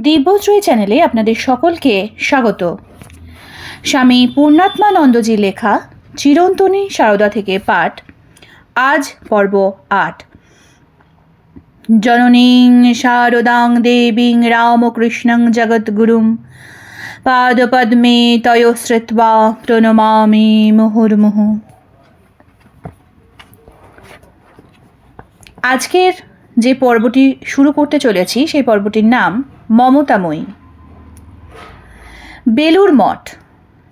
দিব্যশ্রী চ্যানেলে আপনাদের সকলকে স্বাগত। স্বামী পূর্ণাত্মানন্দজির লেখা চিরন্তনী সারদা থেকে পাঠ, আজ পর্ব 8। জননীং শারদাং দেবীং রামকৃষ্ণং জগদ্গুরুম পাদপদ্মে তয়োশ্রিত্বা প্রণমামি মুহুর্মুহু। আজকের যে পর্বটি শুরু করতে চলেছি সেই পর্বটির নাম মমতাময়ী। বেলুর মঠ।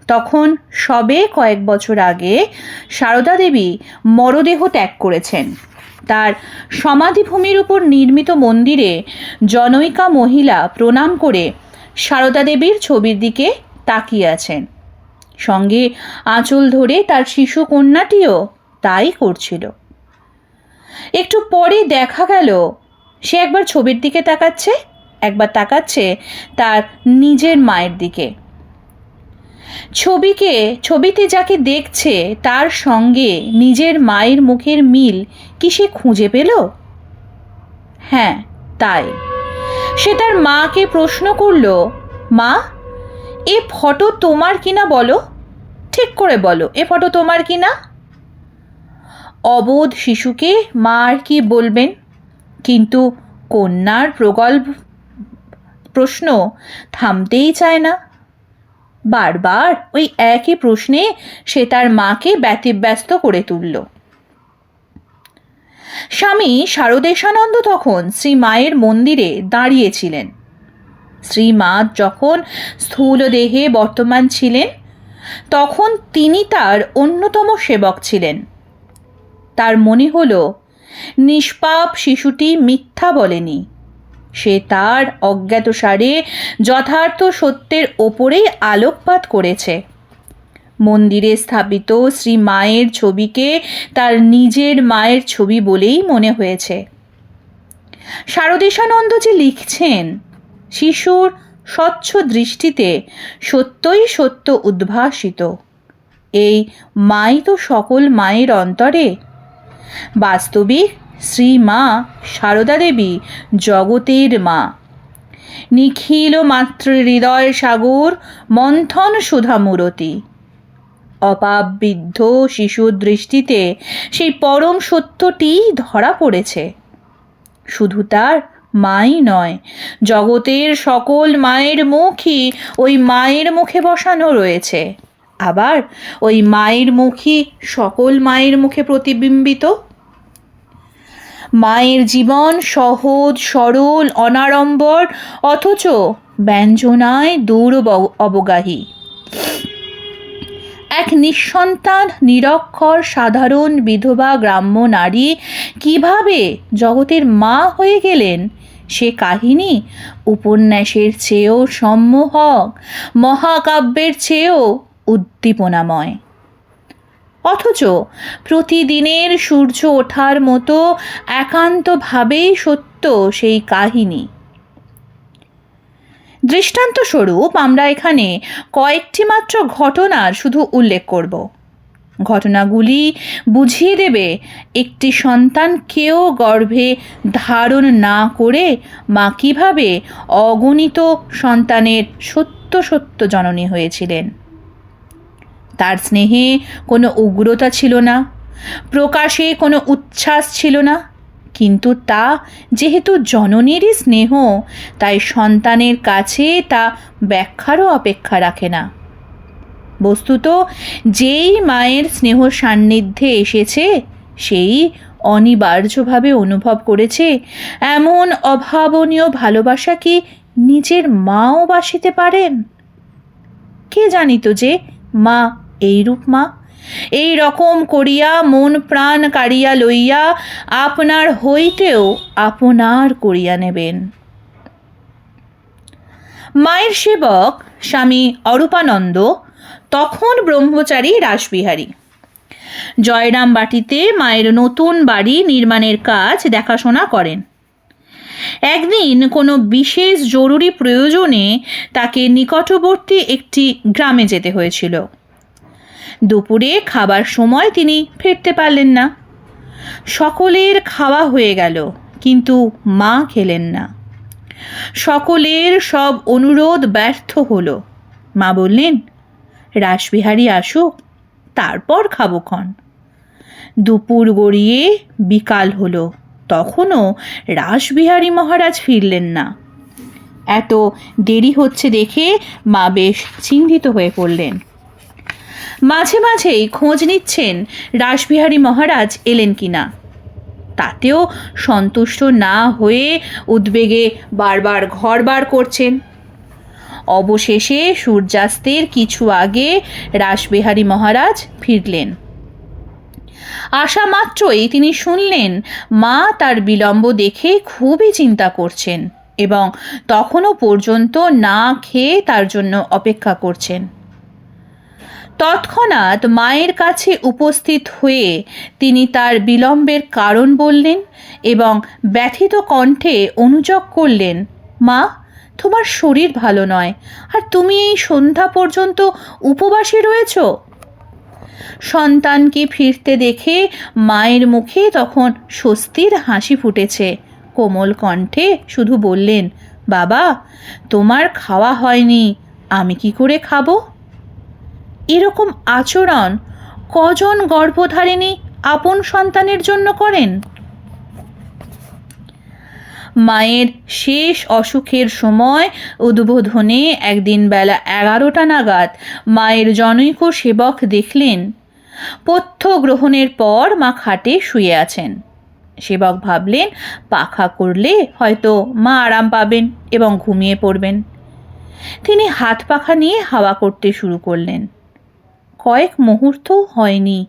তখন সবে কয়েক বছর আগে সারদা দেবী মরদেহ ত্যাগ করেছেন। তার সমাধিভূমির উপর নির্মিত মন্দিরে জনৈকা মহিলা প্রণাম করে সারদা দেবীর ছবির দিকে তাকিয়ে আছেন। সঙ্গে আঁচল ধরে তার শিশু কন্যাটিও তাই করছিল। একটু পরে দেখা গেল সে একবার ছবির দিকে তাকাচ্ছে, একবার তাকাচ্ছে তার নিজের মায়ের দিকে। ছবিতে যাকে দেখছে তার সঙ্গে নিজের মায়ের মুখের মিল কি সে খুঁজে পেল? হ্যাঁ, তাই। সে তার মাকে প্রশ্ন করল, মা, এ ফটো তোমার কিনা বলো, ঠিক করে বলো, এ ফটো তোমার কিনা? অবোধ শিশুকে মা আর কি বলবেন, কিন্তু কন্যার প্রগল্ভ প্রশ্ন থামতেই চায় না। বারবার ওই একই প্রশ্নে সে তার মাকে ব্যতিব্যস্ত করে তুলল। স্বামী শারদেশানন্দ তখন শ্রী মায়ের মন্দিরে দাঁড়িয়েছিলেন। শ্রীমা যখন স্থূল দেহে বর্তমান ছিলেন তখন তিনি তার অন্যতম সেবক ছিলেন। তার মনে হলো নিষ্পাপ শিশুটি মিথ্যা বলেনি, সে তার অজ্ঞাতসারে যথার্থ সত্যের ওপরেই আলোকপাত করেছে। মন্দিরে স্থাপিত শ্রী মায়ের ছবিকে তার নিজের মায়ের ছবি বলেই মনে হয়েছে। শারদেশানন্দজি লিখছেন, শিশুর স্বচ্ছ দৃষ্টিতে সত্যই সত্য উদ্ভাসিত। এই মাই তো সকল মায়ের অন্তরে। বাস্তবিক শ্রী মা সারদা দেবী জগতের মা। নিখিল মাতৃ হৃদয় সাগর মন্থন সুধা মূরতি। অপাববিদ্ধ শিশুর দৃষ্টিতে সেই পরম সত্যটি ধরা পড়েছে। শুধু তার মাই নয়, জগতের সকল মায়ের মুখই ওই মায়ের মুখে বসানো রয়েছে। আবার ওই মায়ের মুখই সকল মায়ের মুখে প্রতিবিম্বিত। মায়ের জীবন সহজ সরল অনাড়ম্বর, অথচ ব্যঞ্জনায় দূর অবগাহী। এক নিঃসন্তান নিরক্ষর সাধারণ বিধবা গ্রাম্য নারী কিভাবে জগতের মা হয়ে গেলেন, সে কাহিনী উপন্যাসের চেয়েও সম্মোহক, মহাকাব্যের চেয়েও উদ্দীপনাময়। অথচ প্রতিদিনের সূর্য ওঠার মতো একান্তভাবেই সত্য সেই কাহিনী। দৃষ্টান্তস্বরূপ আমরা এখানে কয়েকটি মাত্র ঘটনার শুধু উল্লেখ করব। ঘটনাগুলি বুঝিয়ে দেবে একটি সন্তানকেও গর্ভে ধারণ না করে মা কিভাবে অগণিত সন্তানের সত্য সত্য জননী হয়েছিলেন। তার স্নেহে কোনো উগ্রতা ছিল না, প্রকাশে কোনো উচ্ছ্বাস ছিল না, কিন্তু তা যেহেতু জননীরই স্নেহ, তাই সন্তানের কাছে তা ব্যাখ্যারও অপেক্ষা রাখে না। বস্তুত যেই মায়ের স্নেহ সান্নিধ্যে এসেছে সেই অনিবার্যভাবে অনুভব করেছে এমন অভাবনীয় ভালোবাসা কি নিজের মাও বাসিতে পারেন? কে জানিত যে মা এইরূপ মা, এই রকম করিয়া মন প্রাণ কাড়িয়া লইয়া আপনার হইতেও আপনার করিয়া নেবেন। মায়ের সেবক স্বামী অরূপানন্দ তখন ব্রহ্মচারী রাসবিহারী। জয়রামবাটিতে মায়ের নতুন বাড়ি নির্মাণের কাজ দেখাশোনা করেন। একদিন কোনো বিশেষ জরুরি প্রয়োজনে তাকে নিকটবর্তী একটি গ্রামে যেতে হয়েছিল। দুপুরে খাবার সময় তিনি ফিরতে পারলেন না। সকলের খাওয়া হয়ে গেল, কিন্তু মা খেলেন না। সকলের সব অনুরোধ ব্যর্থ হলো। মা বললেন, রাসবিহারী আসুক, তারপর খাবো ক্ষণ। দুপুর গড়িয়ে বিকাল হলো, তখনও রাসবিহারী মহারাজ ফিরলেন না। এত দেরি হচ্ছে দেখে মা বেশ চিন্তিত হয়ে পড়লেন। মাঝে মাঝেই খোঁজ নিচ্ছেন রাসবিহারী মহারাজ এলেন কিনা। তাতেও সন্তুষ্ট না হয়ে উদ্বেগে বারবার ঘর বার করছেন। অবশেষে সূর্যাস্তের কিছু আগে রাসবিহারী মহারাজ ফিরলেন। আসা মাত্রই তিনি শুনলেন মা তার বিলম্ব দেখে খুবই চিন্তা করছেন এবং তখনও পর্যন্ত না খেয়ে তার জন্য অপেক্ষা করছেন। তৎক্ষণাৎ মায়ের কাছে উপস্থিত হয়ে তিনি তার বিলম্বের কারণ বললেন এবং ব্যথিত কণ্ঠে অনুযোগ করলেন, মা, তোমার শরীর ভালো নয়, আর তুমি এই সন্ধ্যা পর্যন্ত উপবাসী রয়েছ। সন্তানকে ফিরতে দেখে মায়ের মুখে তখন স্বস্তির হাসি ফুটেছে। কোমল কণ্ঠে শুধু বললেন, বাবা, তোমার খাওয়া হয়নি, আমি কি করে খাবো? এরকম আচরণ কজন গর্ভধারিণী আপন সন্তানের জন্য করেন? মায়ের শেষ অসুখের সময় উদ্বোধনে একদিন বেলা 11টা নাগাদ মায়ের জনৈক সেবক দেখলেন পথ্য গ্রহণের পর মা খাটে শুয়ে আছেন। সেবক ভাবলেন পাখা করলে হয়তো মা আরাম পাবেন এবং ঘুমিয়ে পড়বেন। তিনি হাত পাখা নিয়ে হাওয়া করতে শুরু করলেন। কয়েক মুহূর্তও হয়নি,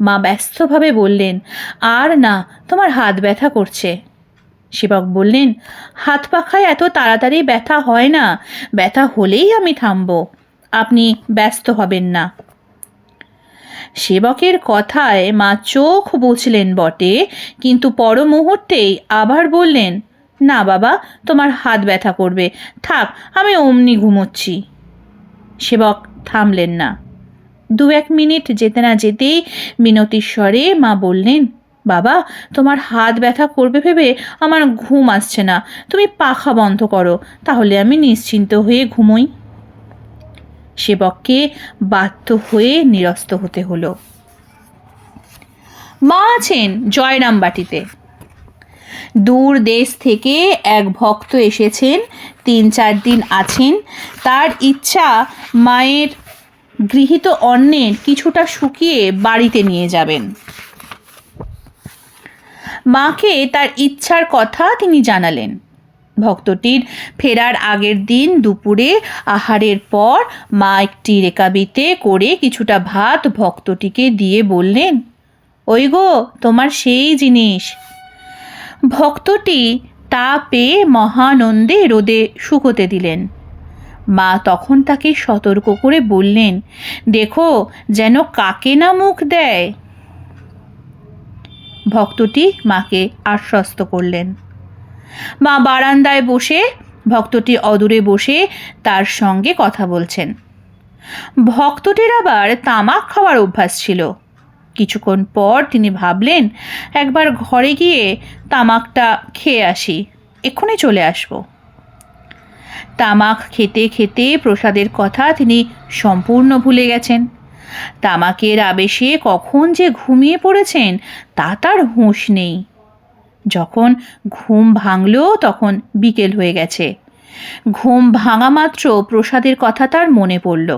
মা ব্যস্তভাবে বললেন, আর না, তোমার হাত ব্যথা করছে। সেবক বললেন, হাত পাখায় এত তাড়াতাড়ি ব্যথা হয় না, ব্যথা হলেই আমি থামব, আপনি ব্যস্ত হবেন না। সেবকের কথায় মা চোখ বুঝলেন বটে, কিন্তু পর মুহূর্তেই আবার বললেন, না বাবা, তোমার হাত ব্যথা করবে, থাক, আমি অমনি ঘুমোচ্ছি। সেবক থামলেন না। 2-1 মিনিট যেতে না যেতেই মিনতির স্বরে মা বললেন, বাবা, তোমার হাত ব্যথা করবে ভেবে আমার ঘুম আসছে না, তুমি পাখা বন্ধ করো, তাহলে আমি নিশ্চিন্ত হয়ে ঘুমোই। সেবককে বাধ্য হয়ে নিরস্ত হতে হলো। মা আছেন জয়রামবাটিতে। দূর দেশ থেকে এক ভক্ত এসেছেন, 3-4 দিন আছেন। তার ইচ্ছা মায়ের গৃহীত অন্নের কিছুটা শুকিয়ে বাড়িতে নিয়ে যাবেন। মাকে তার ইচ্ছার কথা তিনি জানালেন। ভক্তটির ফেরার আগের দিন দুপুরে আহারের পর মা একটি রেকাবিতে করে কিছুটা ভাত ভক্তটিকে দিয়ে বললেন, ওই গো, তোমার সেই জিনিস। ভক্তটি তা পেয়ে মহানন্দে রোদে শুকোতে দিলেন। মা তখন তাকে সতর্ক করে বললেন, দেখো যেন কাকে না মুখ দেয়। ভক্তটি মাকে আশ্বস্ত করলেন। মা বারান্দায় বসে, ভক্তটি অদূরে বসে তার সঙ্গে কথা বলছেন। ভক্তটির আবার তামাক খাওয়ার অভ্যাস ছিল। কিছুক্ষণ পর তিনি ভাবলেন, একবার ঘরে গিয়ে তামাকটা খেয়ে আসি, এক্ষুনি চলে আসব। তামাক খেতে খেতে প্রসাদের কথা তিনি সম্পূর্ণ ভুলে গেছেন। তামাকের আবেশে কখন যে ঘুমিয়ে পড়েছেন তা তার হুঁশ নেই। যখন ঘুম ভাঙল তখন বিকেল হয়ে গেছে। ঘুম ভাঙা মাত্র প্রসাদের কথা তার মনে পড়ল।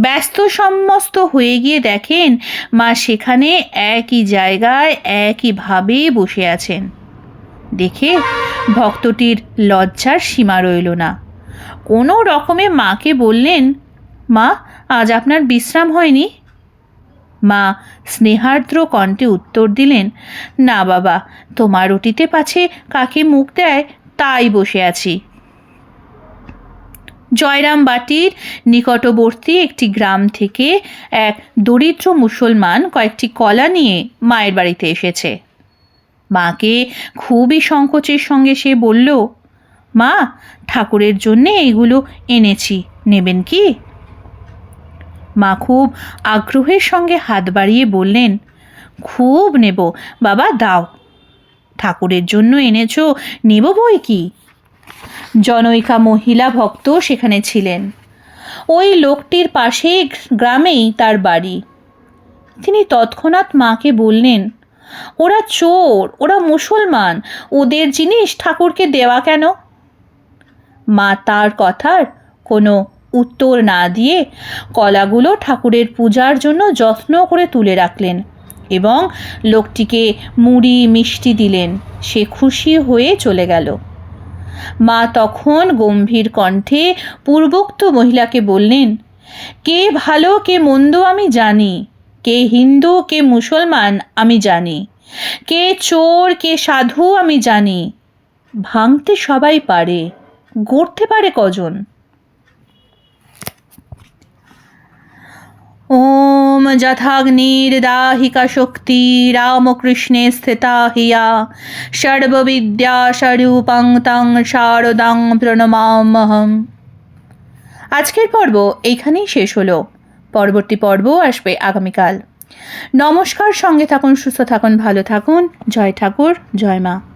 ব্যস্ত সমস্ত হয়ে গিয়ে দেখেন মা সেখানে একই জায়গায় একইভাবে বসে আছেন। দেখে ভক্তটির লজ্জার সীমা রইল না। কোনো রকমে মাকে বললেন, মা, আজ আপনার বিশ্রাম হয়নি? মা স্নেহার্দ্র কণ্ঠে উত্তর দিলেন, না বাবা, তোমার রুটিতে পাছে কাকে মুখ দেয় তাই বসে আছি। জয়রামবাটির নিকটবর্তী একটি গ্রাম থেকে এক দরিদ্র মুসলমান কয়েকটি কলা নিয়ে মায়ের বাড়িতে এসেছে। মাকে খুবই সংকোচের সঙ্গে সে বলল, মা, ঠাকুরের জন্যে এইগুলো এনেছি, নেবেন কি? মা খুব আগ্রহের সঙ্গে হাত বাড়িয়ে বললেন, খুব নেব বাবা, দাও। ঠাকুরের জন্য এনেছো, নেব বই কি। জনৈকা মহিলা ভক্ত সেখানে ছিলেন। ওই লোকটির পাশেই গ্রামেই তার বাড়ি। তিনি তৎক্ষণাৎ মাকে বললেন, ওরা চোর, ওরা মুসলমান, ওদের জিনিস ঠাকুরকে দেওয়া কেন? মা তার কথার কোনো উত্তর না দিয়ে কলাগুলো ঠাকুরের পূজার জন্য যত্ন করে তুলে রাখলেন এবং লোকটিকে মুড়ি মিষ্টি দিলেন। সে খুশি হয়ে চলে গেল। মা তখন গম্ভীর কণ্ঠে পূর্বোক্ত মহিলাকে বললেন, কে ভালো কে মন্দ আমি জানি, কে হিন্দু কে মুসলমান আমি জানি, কে চোর কে সাধু আমি জানি। ভাঙতে সবাই পারে, গড়তে পারে কজন? ওম যথাগ্নির্দাহিকা শক্তি রামকৃষ্ণে স্থিতা হিয়া সর্ববিদ্যা স্বরূপং তং শারদাং প্রণমাম্যহম। আজকের পর্ব এইখানেই শেষ হলো। পরবর্তী পর্ব আসবে আগামীকাল। নমস্কার, সঙ্গে থাকুন, সুস্থ থাকুন, ভালো থাকুন। জয় ঠাকুর, জয় মা।